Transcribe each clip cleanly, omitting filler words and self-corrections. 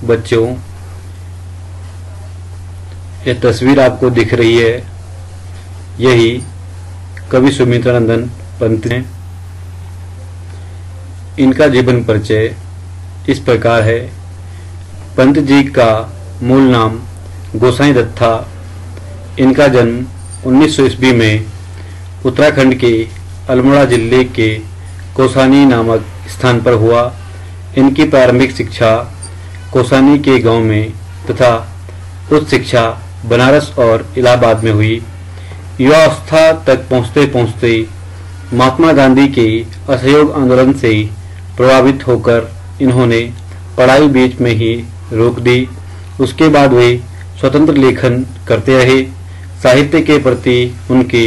बच्चों, यह तस्वीर आपको दिख रही है, यही कवि सुमित्रानंदन पंत हैं। इनका जीवन परिचय इस प्रकार है। पंत जी का मूल नाम गोसाई दत्त था। इनका जन्म 1900 ईस्वी में उत्तराखंड के अल्मोड़ा जिले के कौसानी नामक स्थान पर हुआ। इनकी प्रारंभिक शिक्षा कौसानी के गांव में तथा उच्च शिक्षा बनारस और इलाहाबाद में हुई। युवावस्था तक पहुंचते पहुंचते महात्मा गांधी के असहयोग आंदोलन से प्रभावित होकर इन्होंने पढ़ाई बीच में ही रोक दी। उसके बाद वे स्वतंत्र लेखन करते रहे। साहित्य के प्रति उनके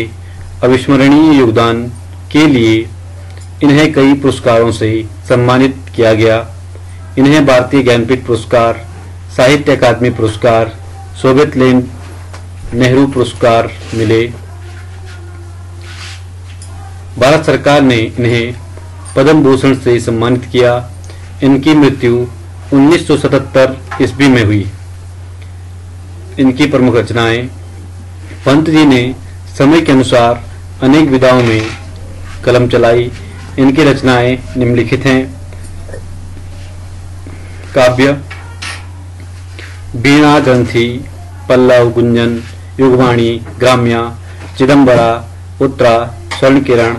अविस्मरणीय योगदान के लिए इन्हें कई पुरस्कारों से सम्मानित किया गया। इन्हें भारतीय ज्ञानपीठ पुरस्कार, साहित्य अकादमी पुरस्कार, सोवियत लैंड नेहरू पुरस्कार मिले। भारत सरकार ने इन्हें पद्म भूषण से सम्मानित किया। इनकी मृत्यु 1977 ईस्वी में हुई। इनकी प्रमुख रचनाएं। पंत जी ने समय के अनुसार अनेक विधाओं में कलम चलाई। इनकी रचनाएं निम्नलिखित हैं। काव्य, वीणा ग्रंथि, पल्लव, गुंजन, युगवाणी, ग्राम्या, चिदंबरा, उत्तरा, स्वर्ण किरण,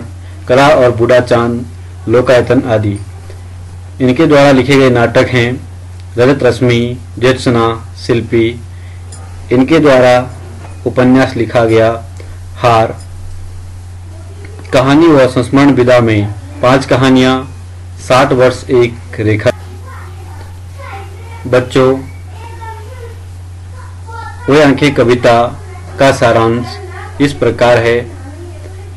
कला और बूढ़ा चांद, लोकायतन आदि। इनके द्वारा लिखे गए नाटक हैं रजत रश्मि, ज्योत्सना, शिल्पी। इनके द्वारा उपन्यास लिखा गया हार। कहानी व संस्मरण विधा में 5 कहानियां, 60 वर्ष एक रेखा। बच्चों, वे आंखें कविता का सारांश इस प्रकार है।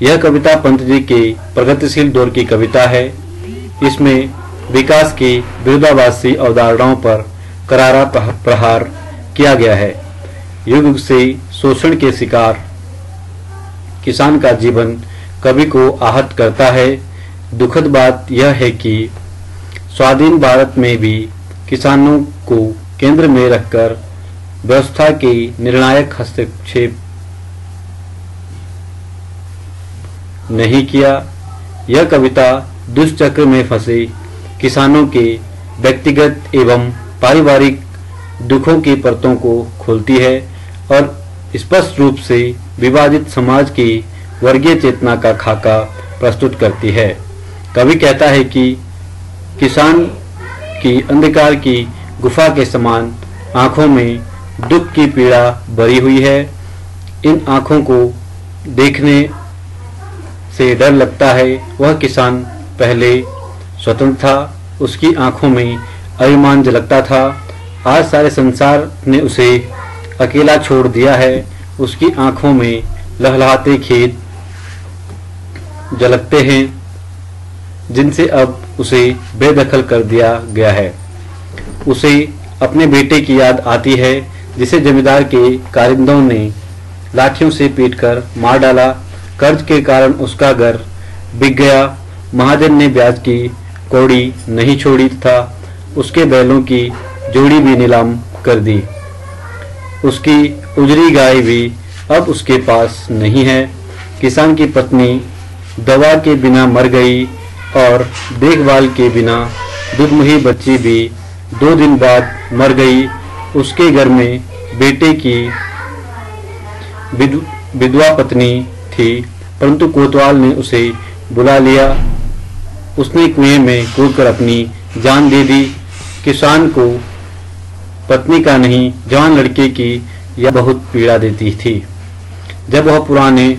यह कविता पंत जी के प्रगतिशील दौर की कविता है। इसमें विकास की विरोधाभासी अवधारणाओं पर करारा प्रहार किया गया है। युग युग से शोषण के शिकार किसान का जीवन कवि को आहत करता है। दुखद बात यह है कि स्वाधीन भारत में भी किसानों को केंद्र में रखकर व्यवस्था के निर्णायक हस्तक्षेप नहीं किया। यह कविता दुष्चक्र में फंसे किसानों के व्यक्तिगत एवं पारिवारिक दुखों की परतों को खोलती है और स्पष्ट रूप से विभाजित समाज की वर्गीय चेतना का खाका प्रस्तुत करती है। कवि कहता है कि किसान की अंधकार की गुफा के समान आंखों में दुख की पीड़ा भरी हुई है। इन आंखों को देखने से डर लगता है। वह किसान पहले स्वतंत्र था, उसकी आंखों में अभिमान झलकता था। आज सारे संसार ने उसे अकेला छोड़ दिया है। उसकी आंखों में लहलहाते खेत झलकते हैं जिनसे अब उसे बेदखल कर दिया गया है। उसे अपने बेटे की याद आती है जिसे जमींदार के कारिंदों ने लाठियों से पीटकर मार डाला। कर्ज के कारण उसका घर बिक गया। महाजन ने ब्याज की कौड़ी नहीं छोड़ी था उसके बैलों की जोड़ी भी नीलाम कर दी। उसकी उजरी गाय भी अब उसके पास नहीं है। किसान की पत्नी दवा के बिना मर गई और देखभाल के बिना दुधमुही बच्ची भी 2 दिन बाद मर गई। उसके घर में बेटे की विधवा पत्नी थी, परंतु कोतवाल ने उसे बुला लिया। उसने कुएं में कूदकर अपनी जान दे दी। किसान को पत्नी का नहीं, जवान लड़के की यह बहुत पीड़ा देती थी। जब वह पुराने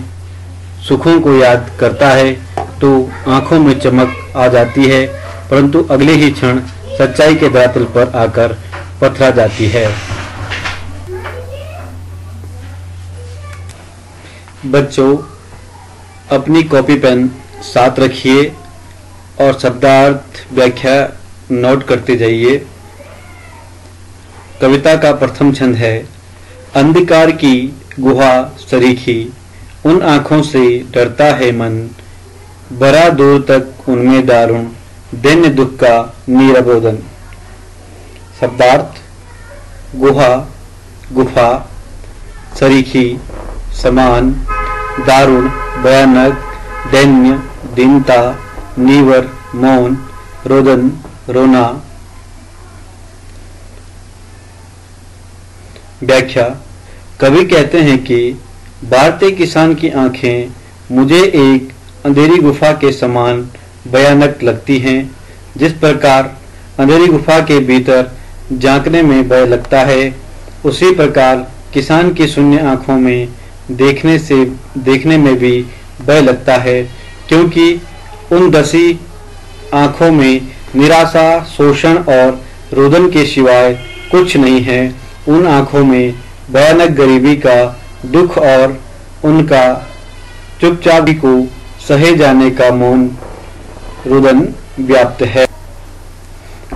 सुखों को याद करता है तो आंखों में चमक आ जाती है, परंतु अगले ही क्षण सच्चाई के धरातल पर आकर पथरा जाती है। बच्चों, अपनी कॉपी पेन साथ रखिए और शब्दार्थ व्याख्या नोट करते जाइए। कविता का प्रथम छंद है। अंधकार की गुहा सरीखी, उन आंखों से डरता है मन, बड़ा दूर तक उनमें दारुण, दैन्य दुख का नीरबोधन। शब्दार्थ। गुहा, गुफा, सरीखी, समान, दारुण, भयानक, दैन्य, दीनता, नीवर, मौन, रोदन, रोना। व्याख्या। कवि कहते हैं कि भारतीय किसान की आंखें मुझे एक अंधेरी गुफा के समान भयानक लगती हैं। जिस प्रकार अंधेरी गुफा के भीतर झांकने में भय लगता है, उसी प्रकार किसान की शून्य आंखों में देखने में भी भय लगता है, क्योंकि उन दसी आंखों में निराशा, शोषण और रोदन के सिवाय कुछ नहीं है। उन आंखों में भयानक गरीबी का दुख और उनका चुपचाप को सहे जाने का मौन रुदन व्याप्त है।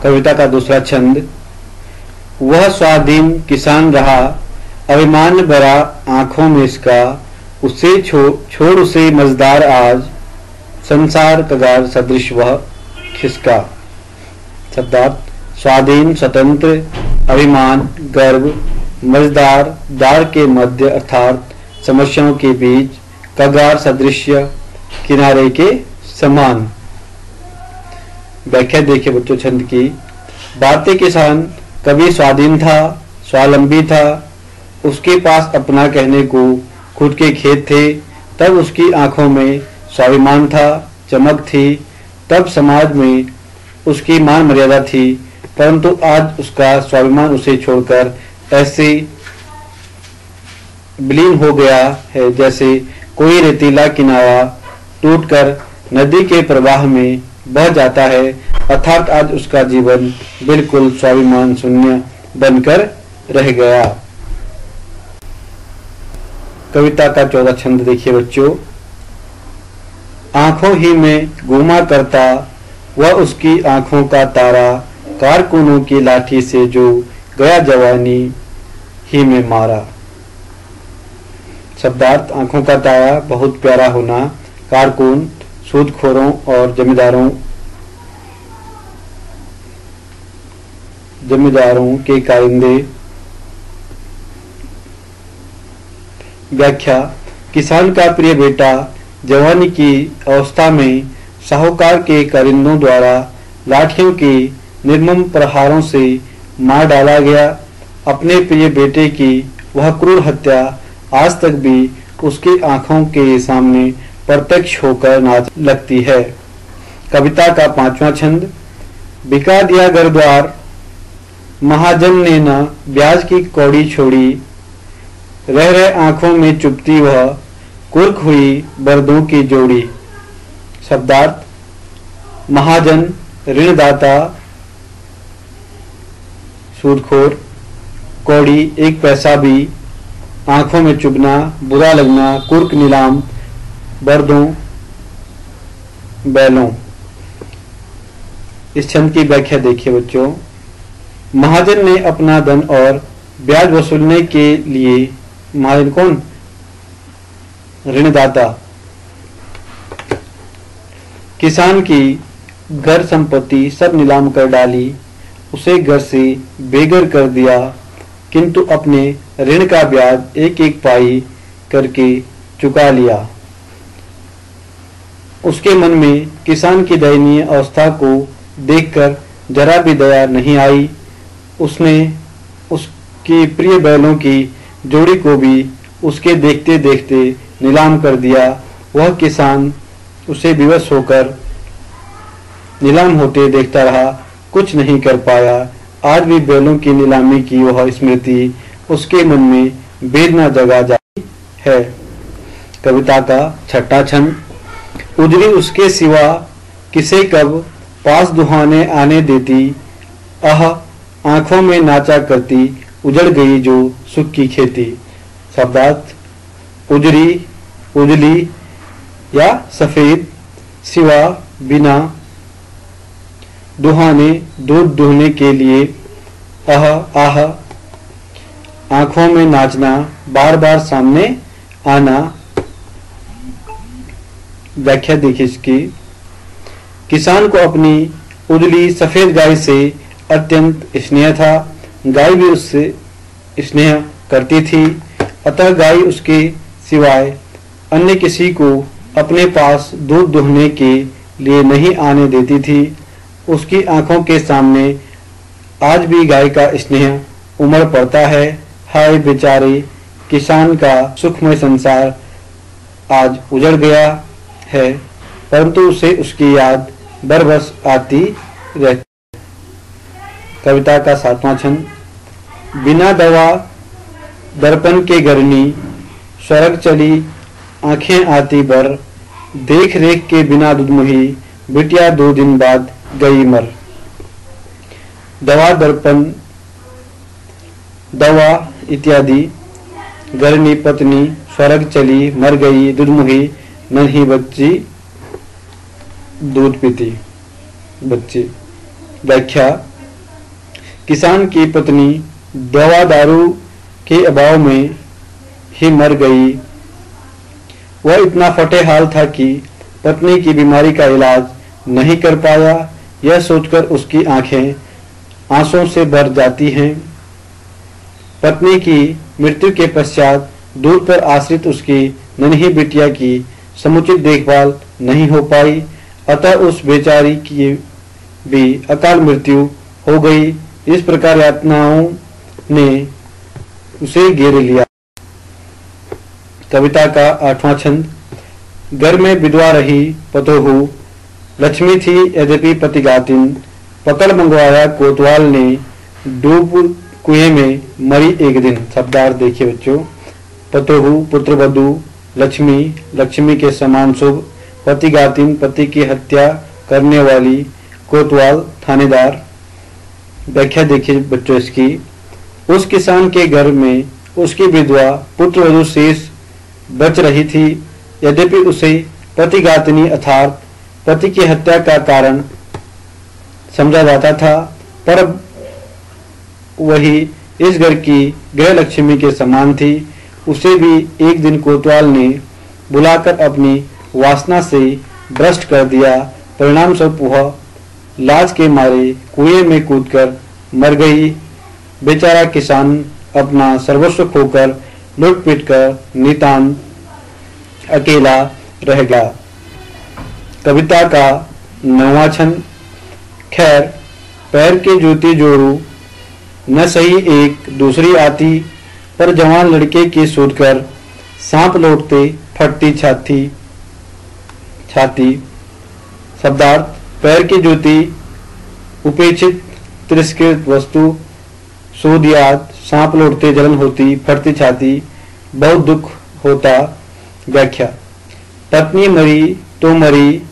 कविता का दूसरा छंद। वह स्वाधीन किसान रहा, अभिमान भरा आंखों में इसका, उसे छोड़ उसे मजदार आज, संसार कगार सदृश वह खिसका। शब्दार्थ। स्वाधीन, स्वतंत्र, अभिमान, गर्व, मजदार, दार के मध्य अर्थात समस्याओं के बीच, कगार सदृश्य, किनारे के समान। व्याख्या देखिए बच्चों छंद की। भारतीय किसान कभी स्वाधीन था, स्वावलंबी था, उसके पास अपना कहने को खुद के खेत थे, तब उसकी आंखों में स्वाभिमान था, चमक थी, तब समाज में उसकी मान मर्यादा थी। परंतु आज उसका स्वाभिमान उसे छोड़कर ऐसे विलीन हो गया है जैसे कोई रेतीला किनारा टूटकर नदी के प्रवाह में बह जाता है। अर्थात आज उसका जीवन बिल्कुल स्वाभिमान शून्य बनकर रह गया। कविता का 14 छंद देखिए बच्चों। आंखों ही में घूमा करता वह उसकी आंखों का तारा, कारकुनों की लाठी से जो गया जवानी ही में मारा। शब्दार्थ। आंखों का तारा बहुत प्यारा होना, कारकुन सूदखोरों और जमींदारों के कारिंदे। व्याख्या। किसान का प्रिय बेटा जवानी की अवस्था में साहूकार के कारिंदों द्वारा लाठियों की निर्मम प्रहारों से मार डाला गया। अपने प्रिय बेटे की वह क्रूर हत्या आज तक भी उसकी आंखों के सामने प्रत्यक्ष होकर नाच लगती है। कविता का 5वां छंद। बिका दिया घर द्वार, महाजन ने न ब्याज की कौड़ी छोड़ी, रह रहे आंखों में चुपती वह कुर्क हुई बर्दों की जोड़ी। शब्दार्थ। महाजन, ऋणदाता, सूदखोर, कौड़ी एक पैसा भी, आंखों में चुभना, बुरा लगना, कुर्क नीलाम, बर्दों बैलों। इस छंद की व्याख्या देखिए बच्चों। महाजन ने अपना धन और ब्याज वसूलने के लिए, महाजन कौन? ऋणदाता। किसान की घर संपत्ति सब नीलाम कर डाली, उसे घर से बेघर कर दिया, किंतु अपने ऋण का ब्याज एक एक पाई करके चुका लिया। उसके मन में किसान की दयनीय अवस्था को देखकर जरा भी दया नहीं आई। उसने उसकी प्रिय बैलों की जोड़ी को भी उसके देखते देखते नीलाम कर दिया। वह किसान उसे विवश होकर नीलाम होते देखता रहा, कुछ नहीं कर पाया। आज भी बैलों की नीलामी की वह स्मृति उसके मन में वेदना जगा जाती है। कविता का 6वां छंद। उजरी उसके सिवा किसे कब पास दुहाने आने देती, आह आंखों में नाचा करती उजड़ गई जो सुख की खेती। शब्दार्थ। उजरी, उजली या सफेद, सिवा बिना, दुहाने दूध दुहने के लिए, आह आह आंखों में नाचना, बार बार सामने आना। व्याख्या देखिए इसकी। किसान को अपनी उजली सफेद गाय से अत्यंत स्नेह था। गाय भी उससे स्नेह करती थी, अतः गाय उसके सिवाय अन्य किसी को अपने पास दूध दुहने के लिए नहीं आने देती थी। उसकी आंखों के सामने आज भी गाय का स्नेह उमड़ पड़ता है। हाय बेचारे किसान का सुखमय संसार आज उजड़ गया है, परंतु उसे उसकी याद बरबस आती रहती। कविता का 7वां छंद। बिना दवा दर्पण के गरनी, स्वर्ग चली आंखें आती बर, देख रेख के बिना दुधमुही, बिटिया 2 दिन बाद गई मर। दवा दर्पण, दवा इत्यादि, गरनी पत्नी, स्वर्ग चली मर गई, दुधमुही नन्ही बच्ची दूध पीती बच्ची। व्याख्या। किसान की पत्नी दवा दारू के अभाव में ही मर गई। वह इतना फटेहाल था कि पत्नी की बीमारी का इलाज नहीं कर पाया। यह सोचकर उसकी आंखें आंसुओं से भर जाती हैं। पत्नी की मृत्यु के पश्चात दूध पर आश्रित उसकी नन्ही बिटिया की समुचित देखभाल नहीं हो पाई, अतः उस बेचारी की भी अकाल मृत्यु हो गई। इस प्रकार यातनाओं ने उसे घेर लिया। कविता का 8वां छंद। घर में विधवा रही पतोहू, लक्ष्मी थी यद्यपि पतिघातिन, पकड़ मंगवाया कोतवाल ने, डूब कुएं में मरी एक दिन। शब्दार्थ देखिए बच्चों। पतोहू पुत्रवधू, लक्ष्मी लक्ष्मी के समान शुभ, पतिघातिन पति की हत्या करने वाली, कोतवाल थानेदार। व्याख्या देखिए बच्चों इसकी। उस किसान के घर में उसकी विधवा पुत्रवधू शेष बच रही थी, यद्यपि उसे पतिघातिनी अर्थात पति की हत्या का कारण समझा जाता था, पर वही इस घर की गृह लक्ष्मी के समान थी। उसे भी एक दिन कोतवाल ने बुलाकर अपनी वासना से भ्रष्ट कर दिया। परिणाम स्वरूप वह लाज के मारे कुएं में कूदकर मर गई। बेचारा किसान अपना सर्वस्व खोकर लुट पीट कर नितांत अकेला रह गया। कविता का 9वां छंद। खैर पैर के जूती जोड़ू, न सही एक दूसरी आती, पर जवान लड़के की सूदकर सांप लौटते फटती छाती। शब्दार्थ। पैर की जूती उपेक्षित तिरस्कृत वस्तु, सूद याद, सांप लौटते जलन होती, फटती छाती, बहुत दुख होता। व्याख्या। पत्नी मरी तो मरी,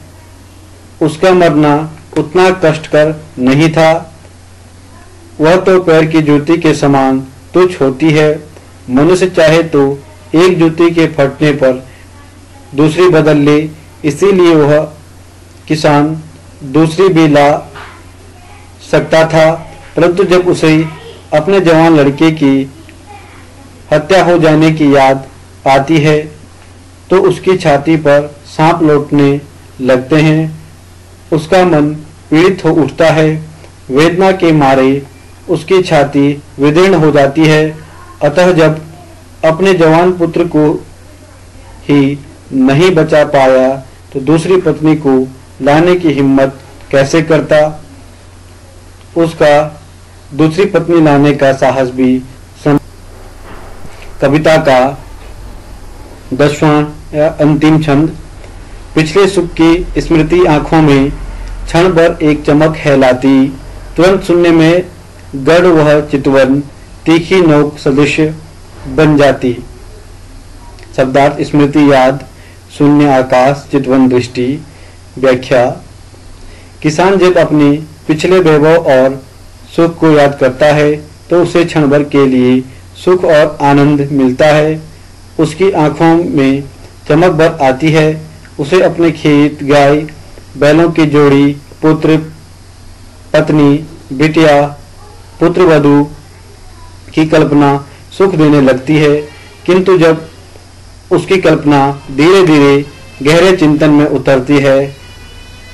उसका मरना उतना कष्टकर नहीं था। वह तो पैर की जूती के समान तुच्छ होती है। मनुष्य चाहे तो एक जूती के फटने पर दूसरी बदल ले, इसीलिए वह किसान दूसरी भी ला सकता था, परंतु जब उसे अपने जवान लड़के की हत्या हो जाने की याद आती है तो उसकी छाती पर सांप लौटने लगते हैं। उसका मन पीड़ित हो उठता है। वेदना के मारे उसकी छाती विदीर्ण हो जाती है। अतः जब अपने जवान पुत्र को ही नहीं बचा पाया तो दूसरी पत्नी को लाने की हिम्मत कैसे करता। उसका दूसरी पत्नी लाने का साहस भी कविता का 10वां या अंतिम छंद। पिछले सुख की स्मृति आंखों में क्षण भर एक चमक है लाती, तुरंत सुनने में गढ़ वह चितवन, तीखी नोक सदृश बन जाती। शब्दार्थ। स्मृति याद, शून्य आकाश, चितवन दृष्टि। व्याख्या। किसान जब अपने पिछले वैभव और सुख को याद करता है तो उसे क्षण भर के लिए सुख और आनंद मिलता है। उसकी आंखों में चमक भर आती है। उसे अपने खेत, गाय, बैलों की जोड़ी, पुत्र, पत्नी, बिटिया, पुत्रवधू की कल्पना सुख देने लगती है, किंतु जब उसकी कल्पना धीरे धीरे गहरे चिंतन में उतरती है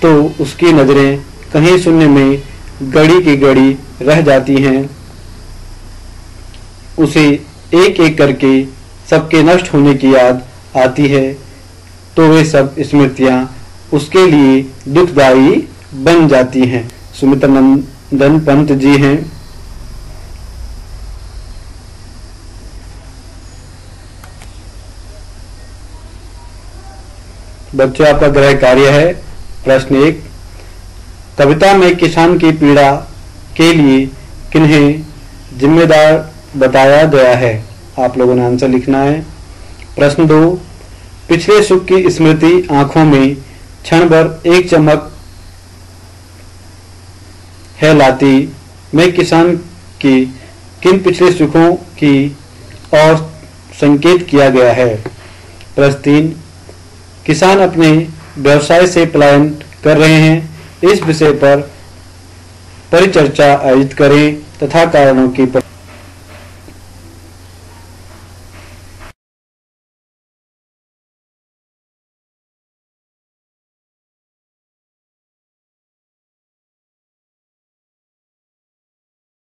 तो उसकी नजरें कहीं शून्य में गड़ी की गड़ी रह जाती हैं। उसे एक एक करके सबके नष्ट होने की याद आती है तो वे सब स्मृतियां उसके लिए दुखदायी बन जाती हैं। सुमित्रानंदन पंत जी हैं। बच्चों, आपका गृह कार्य है। प्रश्न 1, कविता में किसान की पीड़ा के लिए किन्हें जिम्मेदार बताया गया है? आप लोगों ने आंसर लिखना है। प्रश्न 2, पिछले सुख की स्मृति आंखों में क्षण भर एक चमक है लाती, में किसान की किन पिछले सुखों की और संकेत किया गया है? प्रश्न 3, किसान अपने व्यवसाय से पलायन कर रहे हैं, इस विषय पर परिचर्चा आयोजित करें तथा कारणों की